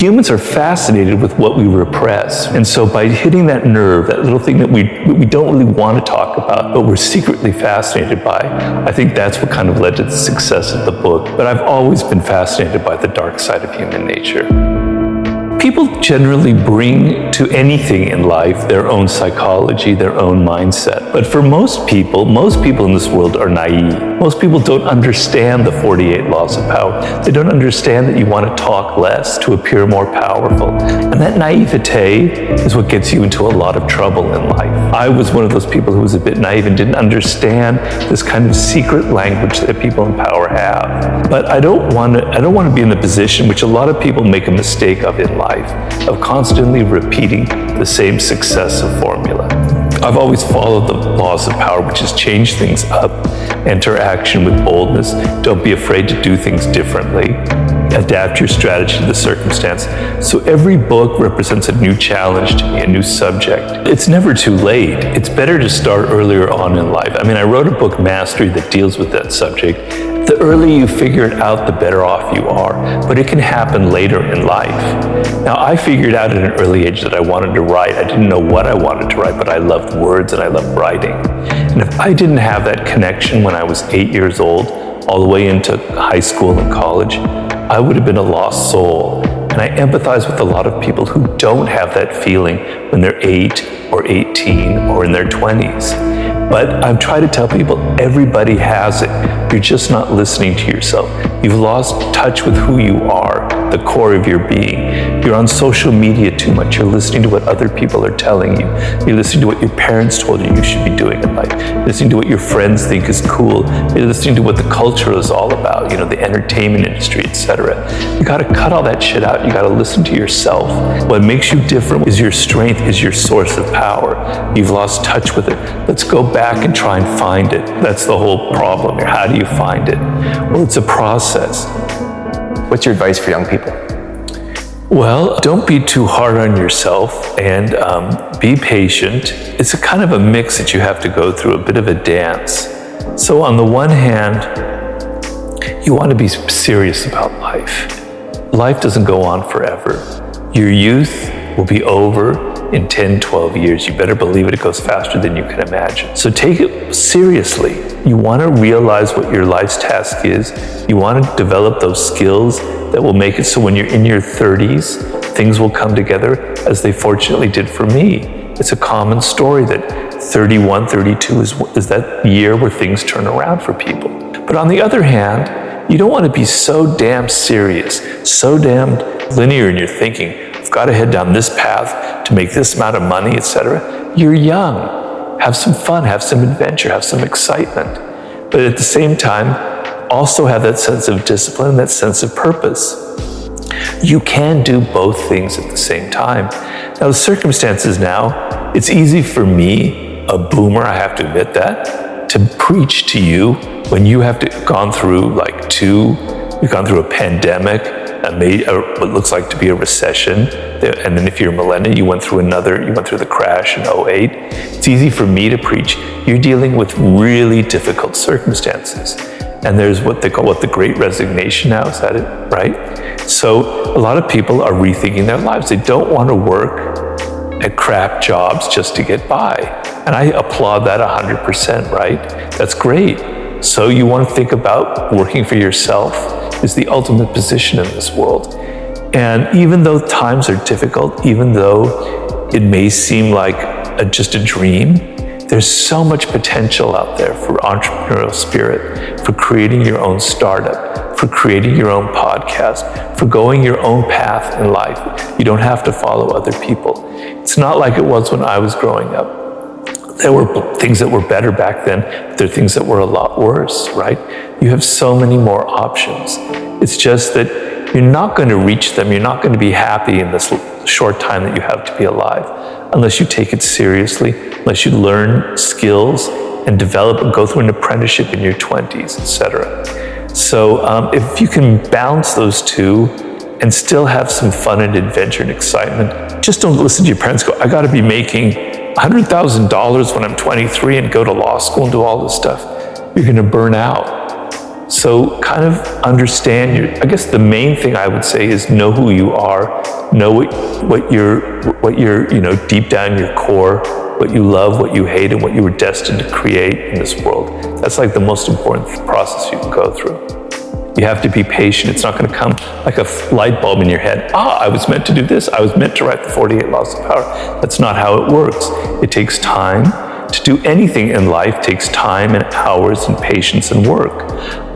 Humans are fascinated with what we repress. And so by hitting that nerve, that little thing that we don't really want to talk about, but we're secretly fascinated by, I think that's what kind of led to the success of the book. But I've always been fascinated by the dark side of human nature. People generally bring to anything in life their own psychology, their own mindset. But for most people in this world are naive. Most people don't understand the 48 laws of power. They don't understand that you want to talk less to appear more powerful. And that naivete is what gets you into a lot of trouble in life. I was one of those people who was a bit naive and didn't understand this kind of secret language that people in power have. But I don't want to be in the position which a lot of people make a mistake of in life, of constantly repeating the same successive formula. I've always followed the laws of power, which is change things up, enter action with boldness, don't be afraid to do things differently, adapt your strategy to the circumstance. So every book represents a new challenge to me, a new subject. It's never too late. It's better to start earlier on in life. I mean, I wrote a book, Mastery, that deals with that subject. The earlier you figure it out, the better off you are, but it can happen later in life. Now, I figured out at an early age that I wanted to write. I didn't know what I wanted to write, but I loved words and I loved writing. And if I didn't have that connection when I was 8 years old, all the way into high school and college, I would have been a lost soul. And I empathize with a lot of people who don't have that feeling when they're 8 or 18 or in their 20s. But I've tried to tell people everybody has it. You're just not listening to yourself. You've lost touch with who you are, the core of your being. You're on social media too much. You're listening to what other people are telling you. You're listening to what your parents told you should be doing in life. You're listening to what your friends think is cool. You're listening to what the culture is all about, the entertainment industry, etc. You got to cut all that shit out. You got to listen to yourself. What makes you different is your strength, is your source of power. You've lost touch with it. Let's go back and try and find it. That's the whole problem here. How do you find it? Well, it's a process. What's your advice for young people? Well, don't be too hard on yourself and be patient. It's a kind of a mix that you have to go through, a bit of a dance. So on the one hand, you want to be serious about life. Life doesn't go on forever. Your youth will be over in 10, 12 years. You better believe it goes faster than you can imagine. So take it seriously. You want to realize what your life's task is. You want to develop those skills that will make it so when you're in your 30s, things will come together as they fortunately did for me. It's a common story that 31, 32 is that year where things turn around for people. But on the other hand, you don't want to be so damn serious, so damn linear in your thinking. I've got to head down this path to make this amount of money, etc. You're young. Have some fun, have some adventure, have some excitement. But at the same time, also have that sense of discipline, that sense of purpose. You can do both things at the same time. Now, the circumstances now, it's easy for me, a boomer, I have to admit that, to preach to you when you have gone through you've gone through a pandemic, what looks like to be a recession, and then if you're a millennial, you went through the crash in 2008. It's easy for me to preach. You're dealing with really difficult circumstances. And there's what they call the Great Resignation now, is that it, right? So a lot of people are rethinking their lives. They don't want to work at crap jobs just to get by. And I applaud that 100%, right? That's great. So you want to think about working for yourself is the ultimate position in this world. And even though times are difficult, even though it may seem like just a dream, there's so much potential out there for entrepreneurial spirit, for creating your own startup, for creating your own podcast, for going your own path in life. You don't have to follow other people. It's not like it was when I was growing up. There were things that were better back then. There are things that were a lot worse, right? You have so many more options. It's just that you're not going to reach them. You're not going to be happy in this short time that you have to be alive unless you take it seriously, unless you learn skills and develop and go through an apprenticeship in your 20s, etc. So if you can balance those two and still have some fun and adventure and excitement, just don't listen to your parents go, I got to be making $100,000 when I'm 23 and go to law school and do all this stuff. You're going to burn out. So kind of understand I guess the main thing I would say is know who you are, know what you're, deep down in your core, what you love, what you hate, and what you were destined to create in this world. That's like the most important process you can go through. You have to be patient. It's not going to come like a light bulb in your head. I was meant to do this. I was meant to write the 48 Laws of Power. That's not how it works. It takes time. To do anything in life takes time and hours and patience and work.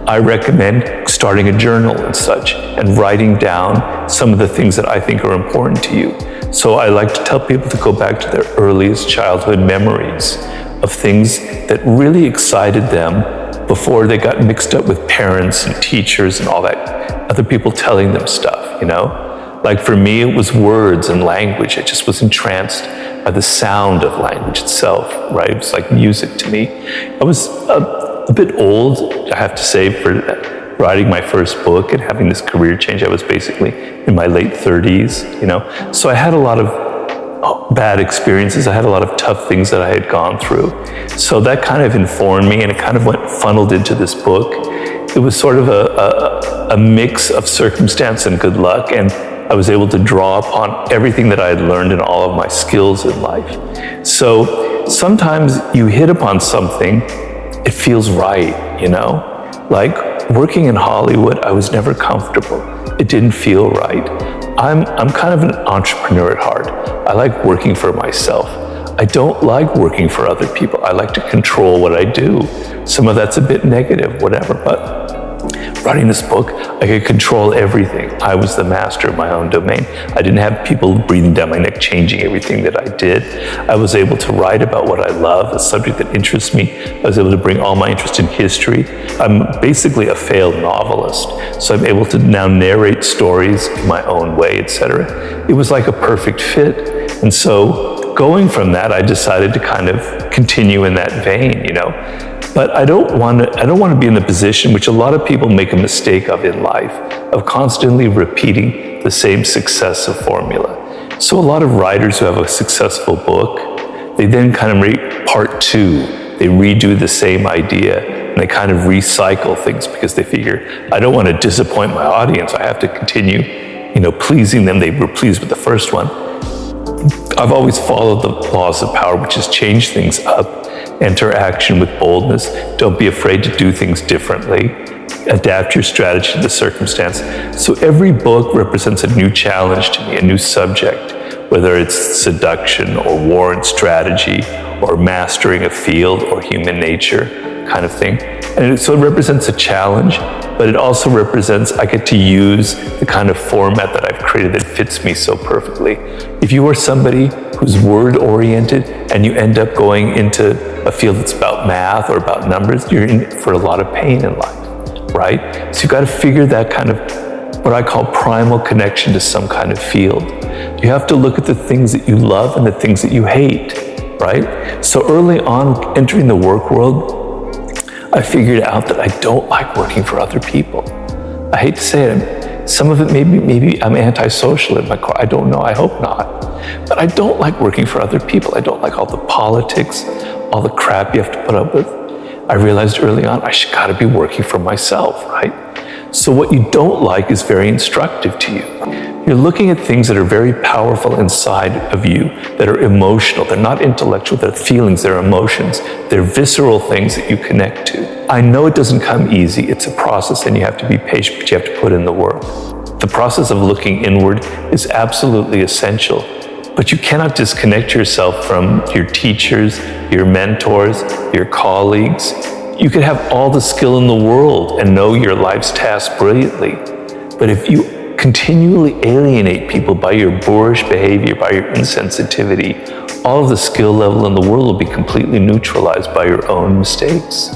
I recommend starting a journal and such and writing down some of the things that I think are important to you. So I like to tell people to go back to their earliest childhood memories of things that really excited them before they got mixed up with parents and teachers and all that, other people telling them stuff, Like for me, it was words and language. I just was entranced by the sound of language itself, right? It was like music to me. I was a bit old, I have to say, for writing my first book and having this career change. I was basically in my late 30s, So I had a lot of bad experiences. I had a lot of tough things that I had gone through. So that kind of informed me, and it kind of funneled into this book. It was sort of a mix of circumstance and good luck, and I was able to draw upon everything that I had learned and all of my skills in life. So sometimes you hit upon something, it feels right, Like working in Hollywood, I was never comfortable. It didn't feel right. I'm kind of an entrepreneur at heart. I like working for myself. I don't like working for other people. I like to control what I do. Some of that's a bit negative, whatever, but writing this book, I could control everything. I was the master of my own domain. I didn't have people breathing down my neck, changing everything that I did. I was able to write about what I love, a subject that interests me. I was able to bring all my interest in history. I'm basically a failed novelist, so I'm able to now narrate stories in my own way, etc. It was like a perfect fit. And so going from that, I decided to kind of continue in that vein, But I don't want to be in the position which a lot of people make a mistake of in life, of constantly repeating the same successive formula. So a lot of writers who have a successful book, they then kind of make part two. They redo the same idea and they kind of recycle things because they figure, I don't want to disappoint my audience. I have to continue, pleasing them. They were pleased with the first one. I've always followed the laws of power, which is change things up. Enter action with boldness. Don't be afraid to do things differently. Adapt your strategy to the circumstance. So every book represents a new challenge to me, a new subject, whether it's seduction or war and strategy or mastering a field or human nature kind of thing. And so it represents a challenge, but it also represents I get to use the kind of format that I've created that fits me so perfectly. If you are somebody who's word-oriented and you end up going into a field that's about math or about numbers, you're in for a lot of pain in life, right? So you've got to figure that kind of what I call primal connection to some kind of field. You have to look at the things that you love and the things that you hate, right? So early on, entering the work world, I figured out that I don't like working for other people. I hate to say it. Some of it maybe I'm antisocial in my car. I don't know. I hope not. But I don't like working for other people. I don't like all the politics, all the crap you have to put up with. I realized early on I got to be working for myself, right? So what you don't like is very instructive to you. You're looking at things that are very powerful inside of you, that are emotional. They're not intellectual, they're feelings, they're emotions. They're visceral things that you connect to. I know it doesn't come easy. It's a process and you have to be patient, but you have to put in the work. The process of looking inward is absolutely essential, but you cannot disconnect yourself from your teachers, your mentors, your colleagues. You could have all the skill in the world and know your life's task brilliantly, but if you continually alienate people by your boorish behavior, by your insensitivity, all of the skill level in the world will be completely neutralized by your own mistakes.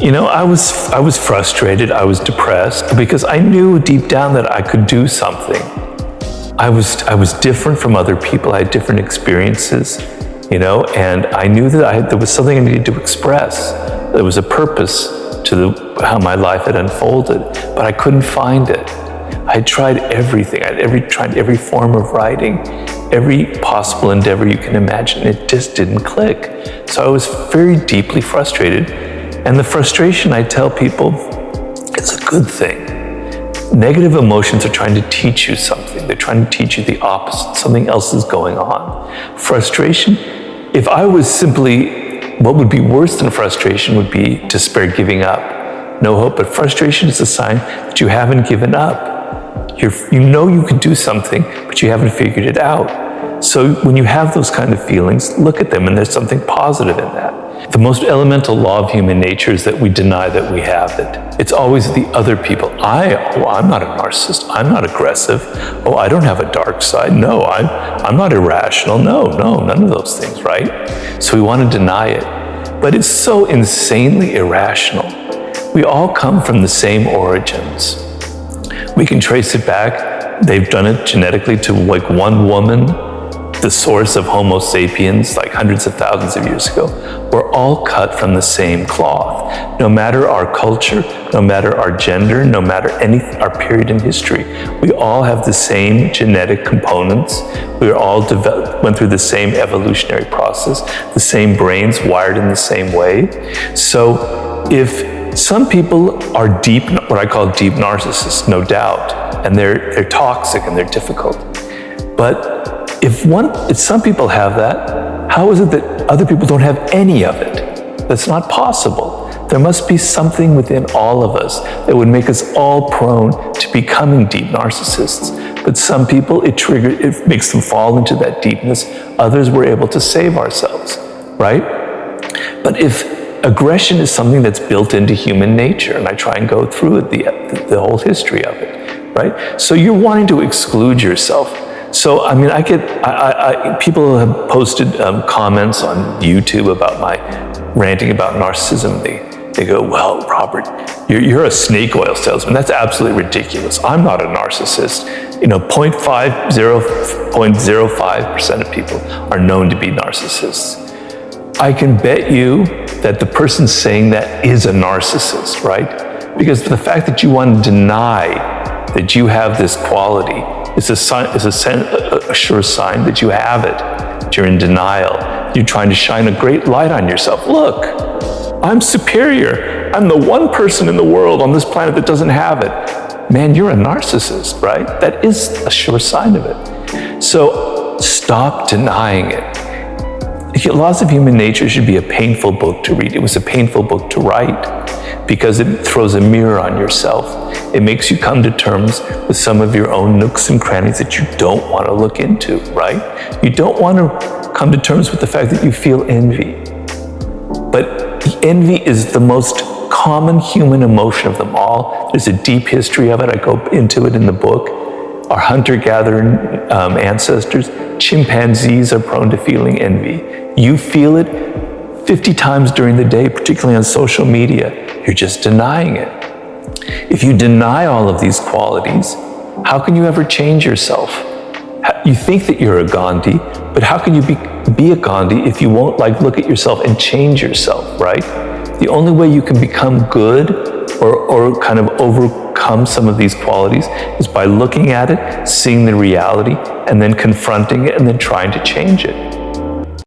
I was frustrated, I was depressed, because I knew deep down that I could do something. I was different from other people, I had different experiences, and I knew that there was something I needed to express. There was a purpose to how my life had unfolded, but I couldn't find it. I had tried everything. I had tried every form of writing, every possible endeavor you can imagine. It just didn't click. So I was very deeply frustrated. And the frustration, I tell people, it's a good thing. Negative emotions are trying to teach you something. They're trying to teach you the opposite. Something else is going on. Frustration, if I was simply, what would be worse than frustration would be despair, giving up, no hope. But frustration is a sign that you haven't given up. You know you can do something, but you haven't figured it out. So when you have those kind of feelings, look at them, and there's something positive in that. The most elemental law of human nature is that we deny that we have it. It's always the other people. I'm not a narcissist. I'm not aggressive. Oh, I don't have a dark side. No, I'm not irrational. No, none of those things, right? So we want to deny it. But it's so insanely irrational. We all come from the same origins. We can trace it back. They've done it genetically to like one woman, the source of Homo sapiens, like hundreds of thousands of years ago. We're all cut from the same cloth. No matter our culture, no matter our gender, no matter our period in history, we all have the same genetic components. We all went through the same evolutionary process, the same brains wired in the same way. So if some people are deep, what I call deep narcissists, no doubt, and they're toxic and they're difficult. But if some people have that, how is it that other people don't have any of it? That's not possible. There must be something within all of us that would make us all prone to becoming deep narcissists. But some people, it makes them fall into that deepness. Others, we're able to save ourselves, right? But if aggression is something that's built into human nature, and I try and go through the whole history of it, right? So you're wanting to exclude yourself. So, I mean, people have posted comments on YouTube about my ranting about narcissism. They go, well, Robert, you're a snake oil salesman. That's absolutely ridiculous. I'm not a narcissist. 0.05% of people are known to be narcissists. I can bet you that the person saying that is a narcissist, right? Because the fact that you want to deny that you have this quality is a sure sign that you have it, that you're in denial. You're trying to shine a great light on yourself. Look, I'm superior. I'm the one person in the world on this planet that doesn't have it. Man, you're a narcissist, right? That is a sure sign of it. So stop denying it. Laws of Human Nature should be a painful book to read. It was a painful book to write because it throws a mirror on yourself. It makes you come to terms with some of your own nooks and crannies that you don't want to look into, right? You don't want to come to terms with the fact that you feel envy. But envy is the most common human emotion of them all. There's a deep history of it. I go into it in the book. Our hunter-gatherer ancestors, chimpanzees are prone to feeling envy. You feel it 50 times during the day, particularly on social media. You're just denying it. If you deny all of these qualities, how can you ever change yourself? You think that you're a Gandhi, but how can you be a Gandhi if you won't look at yourself and change yourself, right? The only way you can become good or kind of overcome some of these qualities is by looking at it, seeing the reality, and then confronting it, and then trying to change it.